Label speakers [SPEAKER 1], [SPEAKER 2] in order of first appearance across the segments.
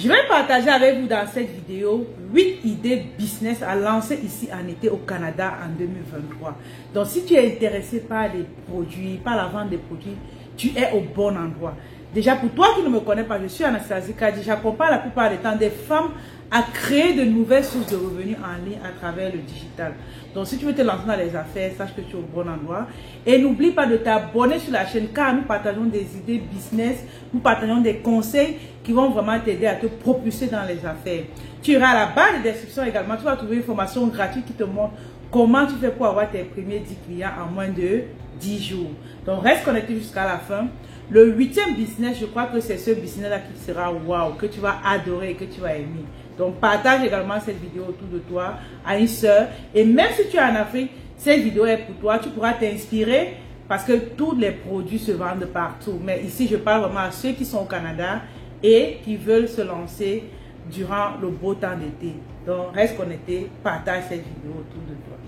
[SPEAKER 1] Je vais partager avec vous dans cette vidéo 8 idées business à lancer ici en été au Canada en 2023. Donc si tu es intéressé par les produits, par la vente des produits, tu es au bon endroit. Déjà pour toi qui ne me connais pas, je suis Anastasie Kadi. J'accompagne la plupart du temps des femmes à créer de nouvelles sources de revenus en ligne à travers le digital. Donc si tu veux te lancer dans les affaires, sache que tu es au bon endroit. Et n'oublie pas de t'abonner sur la chaîne car nous partageons des idées business, nous partageons des conseils qui vont vraiment t'aider à te propulser dans les affaires. Tu iras à la barre de description également, tu vas trouver une formation gratuite qui te montre comment tu fais pour avoir tes premiers 10 clients en moins de 10 jours. Donc reste connecté jusqu'à la fin. Le 8e business, je crois que c'est ce business-là qui sera wow, que tu vas adorer et que tu vas aimer. Donc partage également cette vidéo autour de toi à une soeur. Et même si tu es en Afrique, cette vidéo est pour toi. Tu pourras t'inspirer parce que tous les produits se vendent partout. Mais ici, je parle vraiment à ceux qui sont au Canada et qui veulent se lancer durant le beau temps d'été. Donc reste connecté, partage cette vidéo autour de toi.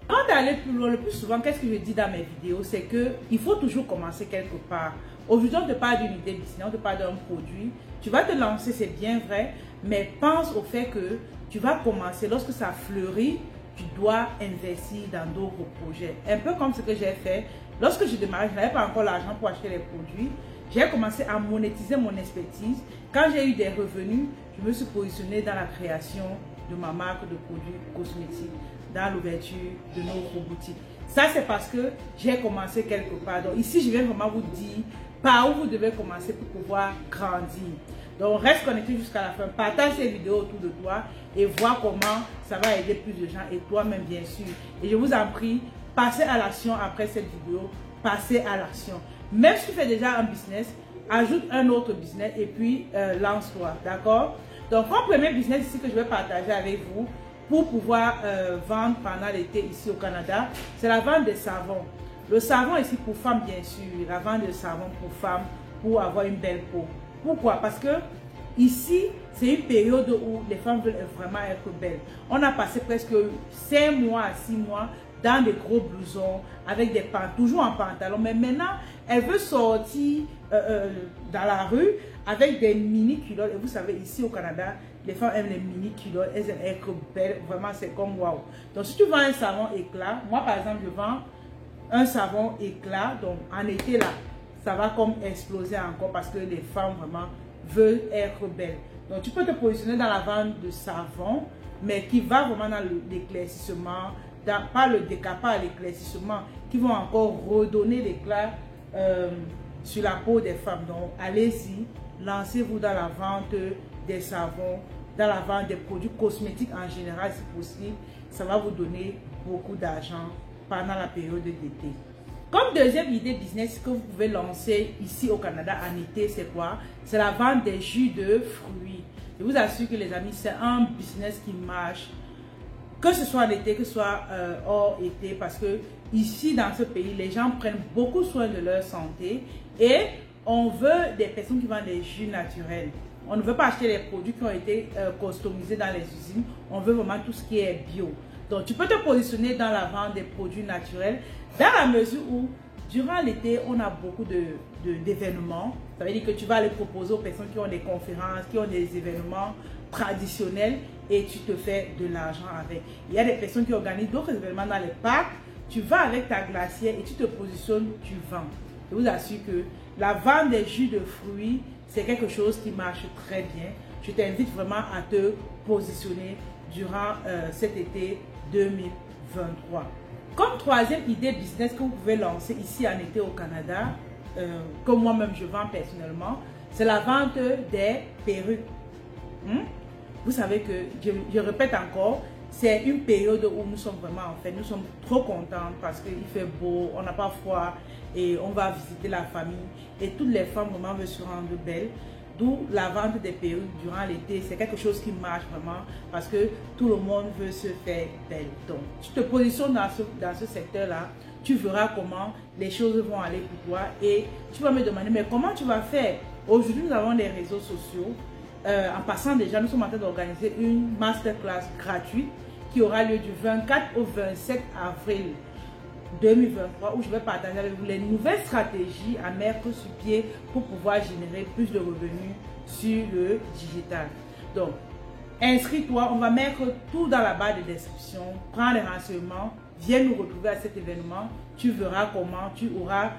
[SPEAKER 1] Avant d'aller plus loin, le plus souvent, qu'est-ce que je dis dans mes vidéos, c'est qu'il faut toujours commencer quelque part. Aujourd'hui, on te parle d'une idée business, on te parle d'un produit. Tu vas te lancer, c'est bien vrai, mais pense au fait que tu vas commencer. Lorsque ça fleurit, tu dois investir dans d'autres projets. Un peu comme ce que j'ai fait. Lorsque je démarrais, je n'avais pas encore l'argent pour acheter les produits. J'ai commencé à monétiser mon expertise. Quand j'ai eu des revenus, je me suis positionnée dans la création de ma marque de produits cosmétiques, dans l'ouverture de nos boutiques. Ça, c'est parce que j'ai commencé quelque part. Donc ici, je viens vraiment vous dire par où vous devez commencer pour pouvoir grandir. Donc reste connecté jusqu'à la fin. Partage ces vidéos autour de toi et vois comment ça va aider plus de gens et toi-même, bien sûr. Et je vous en prie, passez à l'action après cette vidéo. Passez à l'action. Même si tu fais déjà un business, ajoute un autre business et puis lance-toi. D'accord? Donc, mon premier business ici que je vais partager avec vous pour pouvoir vendre pendant l'été ici au Canada, c'est la vente de savon. Le savon ici pour femmes, bien sûr. La vente de savon pour femmes pour avoir une belle peau. Pourquoi? Parce que ici, c'est une période où les femmes veulent vraiment être belles. On a passé presque 5 mois à 6 mois dans des gros blousons, avec des pantalons, toujours en pantalon. Mais maintenant, elle veut sortir dans la rue avec des mini culottes. Et vous savez, ici au Canada, les femmes aiment les mini culottes, elles aiment être belles. Vraiment, c'est comme waouh. Donc, si tu vends un savon éclat, moi par exemple, je vends un savon éclat. Donc, en été là, ça va comme exploser encore parce que les femmes vraiment veulent être belles. Donc, tu peux te positionner dans la vente de savon, mais qui va vraiment dans l'éclaircissement, pas le décapage, l'éclaircissement, qui vont encore redonner l'éclat sur la peau des femmes. Donc, allez-y, lancez-vous dans la vente des savons, dans la vente des produits cosmétiques en général, si possible. Ça va vous donner beaucoup d'argent pendant la période d'été. Comme deuxième idée business que vous pouvez lancer ici au Canada en été, c'est quoi? C'est la vente des jus de fruits. Je vous assure que les amis, c'est un business qui marche. Que ce soit en été, que ce soit hors été, parce que ici dans ce pays, les gens prennent beaucoup soin de leur santé et on veut des personnes qui vendent des jus naturels. On ne veut pas acheter les produits qui ont été customisés dans les usines. On veut vraiment tout ce qui est bio. Donc, tu peux te positionner dans la vente des produits naturels dans la mesure où, durant l'été, on a beaucoup d'événements. Ça veut dire que tu vas aller proposer aux personnes qui ont des conférences, qui ont des événements traditionnels et tu te fais de l'argent avec. Il y a des personnes qui organisent d'autres événements dans les parcs. Tu vas avec ta glacière et tu te positionnes, tu vends. Je vous assure que la vente des jus de fruits, c'est quelque chose qui marche très bien. Je t'invite vraiment à te positionner durant cet été 2023. Comme troisième idée business que vous pouvez lancer ici en été au Canada, que moi-même je vends personnellement, c'est la vente des perruques. Vous savez que, je répète encore, c'est une période où nous sommes vraiment, en fait, nous sommes trop contents parce qu'il fait beau, on n'a pas froid et on va visiter la famille. Et toutes les femmes vraiment veulent se rendre belles. D'où la vente des perruques durant l'été, c'est quelque chose qui marche vraiment parce que tout le monde veut se faire belle. Donc, tu te positionnes dans ce secteur-là, tu verras comment les choses vont aller pour toi et tu vas me demander, mais comment tu vas faire? Aujourd'hui, nous avons des réseaux sociaux. En passant déjà, nous sommes en train d'organiser une masterclass gratuite qui aura lieu du 24 au 27 avril 2023, où je vais partager avec vous les nouvelles stratégies à mettre sur pied pour pouvoir générer plus de revenus sur le digital. Donc, inscris-toi, on va mettre tout dans la barre de description, prends les renseignements, viens nous retrouver à cet événement, tu verras comment tu auras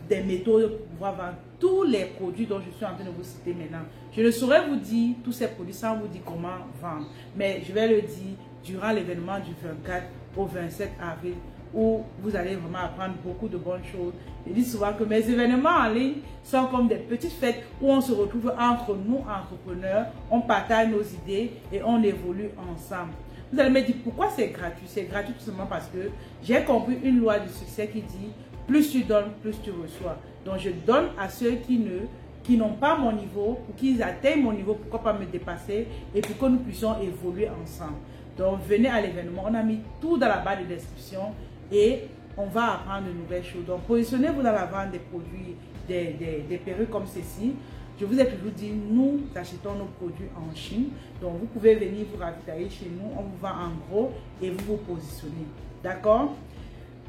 [SPEAKER 1] des méthodes pour pouvoir vendre tous les produits dont je suis en train de vous citer maintenant. Je ne saurais vous dire tous ces produits sans vous dire comment vendre, mais je vais le dire durant l'événement du 24 au 27 avril, où vous allez vraiment apprendre beaucoup de bonnes choses. Je dis souvent que mes événements en ligne sont comme des petites fêtes où on se retrouve entre nous, entrepreneurs, on partage nos idées et on évolue ensemble. Vous allez me dire pourquoi c'est gratuit? C'est gratuit tout simplement parce que j'ai compris une loi du succès qui dit plus tu donnes, plus tu reçois. Donc je donne à ceux qui n'ont pas mon niveau, pour qu'ils atteignent mon niveau, pourquoi pas me dépasser et pour que nous puissions évoluer ensemble. Donc venez à l'événement, on a mis tout dans la barre de description et on va apprendre de nouvelles choses. Donc positionnez-vous dans la vente des produits, des perruques comme ceci. Je vous ai toujours dit, nous achetons nos produits en Chine. Donc vous pouvez venir vous ravitailler chez nous, on vous vend en gros et vous vous positionnez. D'accord?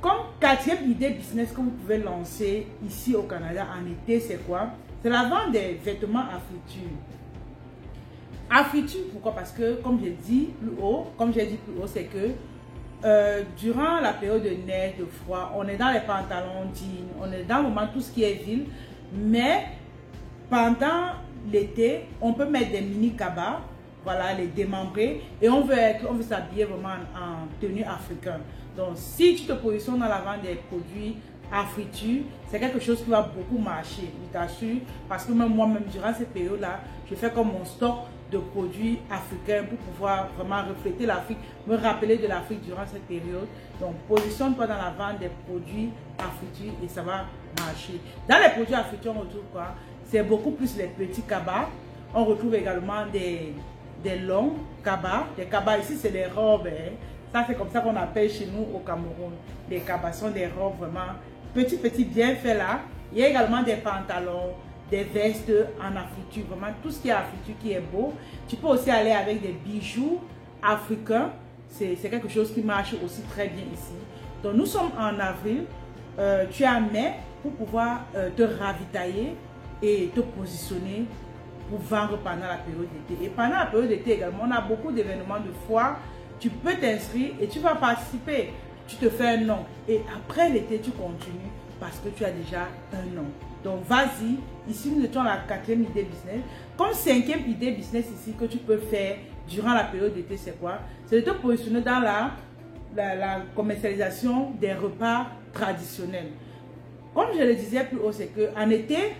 [SPEAKER 1] Comme quatrième idée business que vous pouvez lancer ici au Canada en été, c'est quoi? C'est la vente des vêtements à friture. À friture, pourquoi? Parce que, comme j'ai dit plus haut, c'est que durant la période de neige, de froid, on est dans les pantalons jeans, on est dans le moment tout ce qui est ville, mais pendant l'été, on peut mettre des mini cabas, voilà, les démembrer, et on veut s'habiller vraiment en tenue africaine. Donc, si tu te positionnes dans la vente des produits à friture, c'est quelque chose qui va beaucoup marcher, je t'assure, parce que même moi-même, durant cette période-là, je fais comme mon stock de produits africains pour pouvoir vraiment refléter l'Afrique, me rappeler de l'Afrique durant cette période. Donc, positionne-toi dans la vente des produits à friture et ça va marcher. Dans les produits à friture, on retrouve quoi? C'est beaucoup plus les petits cabas. On retrouve également des longs cabas. Les cabas ici, c'est des robes. Hein. Ça, c'est comme ça qu'on appelle chez nous au Cameroun. Les cabas sont des robes vraiment petits, bien faits là. Il y a également des pantalons, des vestes en afriture, vraiment tout ce qui est afriture qui est beau. Tu peux aussi aller avec des bijoux africains, c'est quelque chose qui marche aussi très bien ici. Donc nous sommes en avril, tu as mai pour pouvoir te ravitailler et te positionner pour vendre pendant la période d'été. Et pendant la période d'été également, on a beaucoup d'événements de foire. Tu peux t'inscrire et tu vas participer. Tu te fais un nom et après l'été, tu continues parce que tu as déjà un nom. Donc, vas-y. Ici, nous étions à la quatrième idée business. Comme cinquième idée business ici que tu peux faire durant la période d'été, c'est quoi? C'est de te positionner dans la commercialisation des repas traditionnels. Comme je le disais plus haut, c'est qu'en été,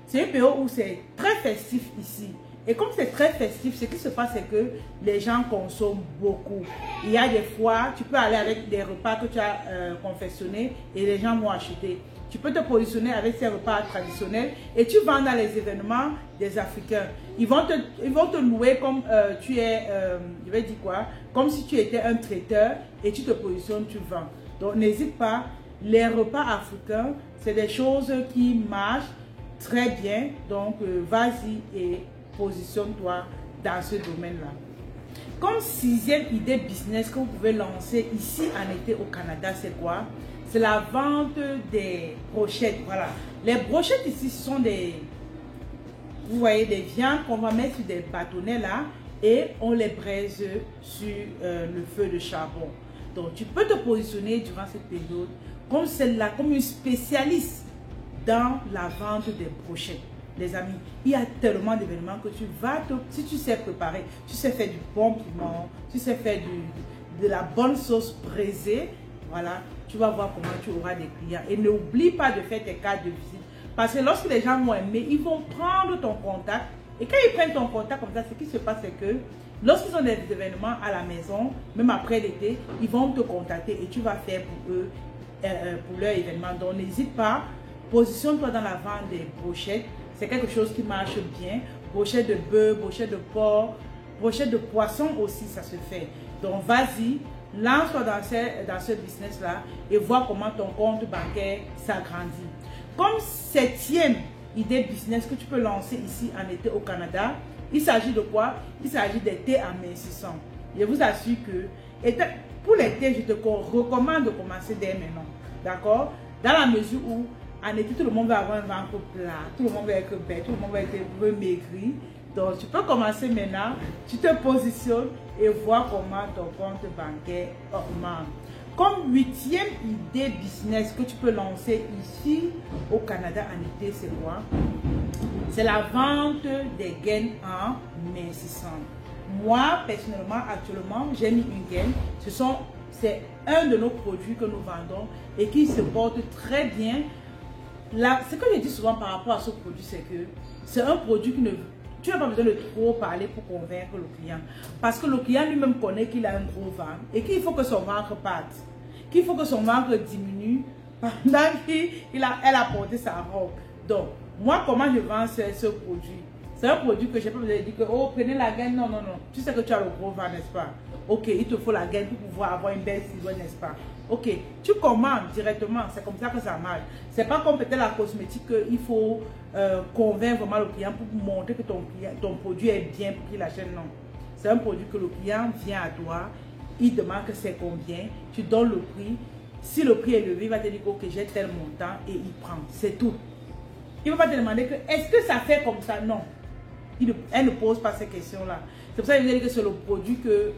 [SPEAKER 1] c'est une période où c'est très festif ici. Et comme c'est très festif, ce qui se passe, c'est que les gens consomment beaucoup. Il y a des fois, tu peux aller avec des repas que tu as confectionnés et les gens vont acheter. Tu peux te positionner avec ces repas traditionnels et tu vends dans les événements des Africains. Ils vont te louer comme tu es, je vais dire quoi, comme si tu étais un traiteur et tu te positionnes, tu vends. Donc n'hésite pas, les repas africains, c'est des choses qui marchent très bien. Donc vas-y et positionne-toi dans ce domaine-là. Comme sixième idée business que vous pouvez lancer ici en été au Canada, c'est quoi? C'est la vente des brochettes. Voilà. Les brochettes ici, ce sont des, vous voyez, des viandes qu'on va mettre sur des bâtonnets là et on les braise sur le feu de charbon. Donc, tu peux te positionner durant cette période comme celle-là, comme une spécialiste dans la vente des brochettes. Les amis, il y a tellement d'événements que tu vas si tu sais préparer, tu sais faire du bon piment, tu sais faire de la bonne sauce braisée, voilà, tu vas voir comment tu auras des clients. Et n'oublie pas de faire tes cartes de visite. Parce que lorsque les gens vont aimer, ils vont prendre ton contact. Et quand ils prennent ton contact comme ça, ce qui se passe, c'est que lorsqu'ils ont des événements à la maison, même après l'été, ils vont te contacter et tu vas faire pour eux, pour leur événement. Donc n'hésite pas, positionne-toi dans la vente des brochettes. C'est quelque chose qui marche bien. Brochettes de bœuf, brochettes de porc, brochettes de poisson aussi, ça se fait. Donc vas-y, lance-toi dans ce business-là et vois comment ton compte bancaire s'agrandit. Comme septième idée business que tu peux lancer ici en été au Canada, il s'agit de quoi? Il s'agit des thés amincissants. Je vous assure que pour l'été, je te recommande de commencer dès maintenant. D'accord? Dans la mesure où, en été, tout le monde va avoir un ventre plat, tout le monde va être bête, tout le monde va être maigri. Donc, tu peux commencer maintenant, tu te positionnes et voir comment ton compte bancaire augmente. Comme 8e idée business que tu peux lancer ici au Canada en été, c'est quoi? C'est la vente des gaines en mincissant. Moi, personnellement, actuellement, j'ai mis une gaine. C'est un de nos produits que nous vendons et qui se porte très bien. Là, ce que je dis souvent par rapport à ce produit, c'est que c'est un produit qui ne... Tu n'as pas besoin de trop parler pour convaincre le client. Parce que le client lui-même connaît qu'il a un gros ventre et qu'il faut que son ventre parte. Qu'il faut que son ventre diminue pendant qu'elle a porté sa robe. Donc, moi, comment je vends ce produit? C'est un produit que je n'ai pas besoin de dire que, oh, prenez la gaine. Non, non, non. Tu sais que tu as le gros ventre, n'est-ce pas? Ok, il te faut la gaine pour pouvoir avoir une belle silhouette, n'est-ce pas? Ok, tu commandes directement. C'est comme ça que ça marche. C'est pas comme peut-être la cosmétique qu'il faut convaincre vraiment le client pour montrer que ton produit est bien pour qu'il achète. Non. C'est un produit que le client vient à toi. Il demande que c'est combien. Tu donnes le prix. Si le prix est élevé, il va te dire que j'ai tel montant et il prend. C'est tout. Il ne va pas te demander que est-ce que ça fait comme ça? Non. Elle ne pose pas ces questions-là. C'est pour ça que je vous ai dit que c'est le produit que...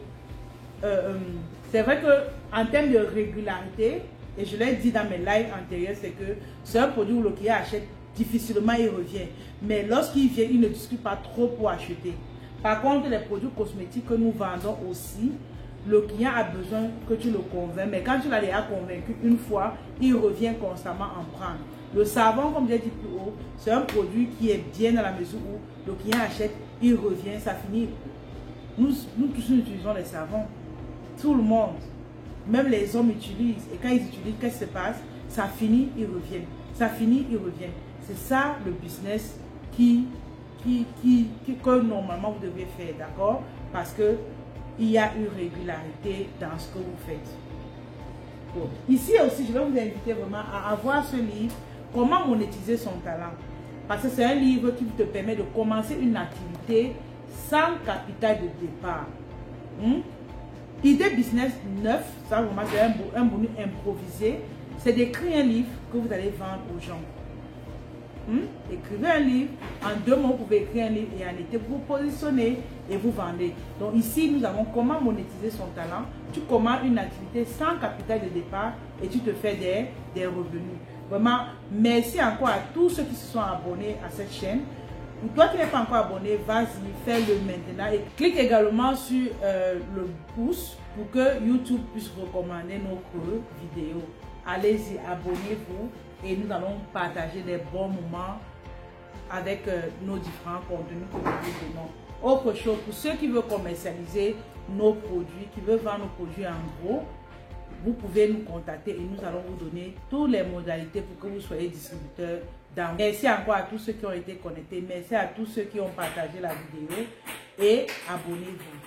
[SPEAKER 1] c'est vrai qu'en termes de régularité, et je l'ai dit dans mes lives antérieurs, c'est que c'est un produit où le client achète difficilement, il revient. Mais lorsqu'il vient, il ne discute pas trop pour acheter. Par contre, les produits cosmétiques que nous vendons aussi, le client a besoin que tu le convainques. Mais quand tu l'as déjà convaincu une fois, il revient constamment en prendre. Le savon, comme j'ai dit plus haut, c'est un produit qui est bien dans la mesure où le client achète, il revient, ça finit. Nous tous nous utilisons les savons. Tout le monde. Même les hommes utilisent. Et quand ils utilisent, qu'est-ce qui se passe? Ça finit, ils reviennent. Ça finit, ils reviennent. C'est ça le business que normalement vous devez faire, d'accord? Parce que il y a une régularité dans ce que vous faites. Bon. Ici aussi, je vais vous inviter vraiment à avoir ce livre, Comment monétiser son talent. Parce que c'est un livre qui te permet de commencer une activité sans capital de départ. Idée business 9, ça vraiment c'est un bonus improvisé. C'est d'écrire un livre que vous allez vendre aux gens. Écrivez un livre, en 2 mots, vous pouvez écrire un livre et en été, vous vous positionnez et vous vendez. Donc ici, nous avons comment monétiser son talent. Tu commandes une activité sans capital de départ et tu te fais des revenus. Vraiment, merci encore à tous ceux qui se sont abonnés à cette chaîne. Pour toi qui n'es pas encore abonné, vas-y, fais-le maintenant. Et clique également sur le pouce pour que YouTube puisse recommander nos vidéos. Allez-y, abonnez-vous et nous allons partager des bons moments avec nos différents contenus que nous vous donnons. Autre chose, pour ceux qui veulent commercialiser nos produits, qui veulent vendre nos produits en gros, vous pouvez nous contacter et nous allons vous donner toutes les modalités pour que vous soyez distributeur. Merci encore à tous ceux qui ont été connectés. Merci à tous ceux qui ont partagé la vidéo et abonnez-vous.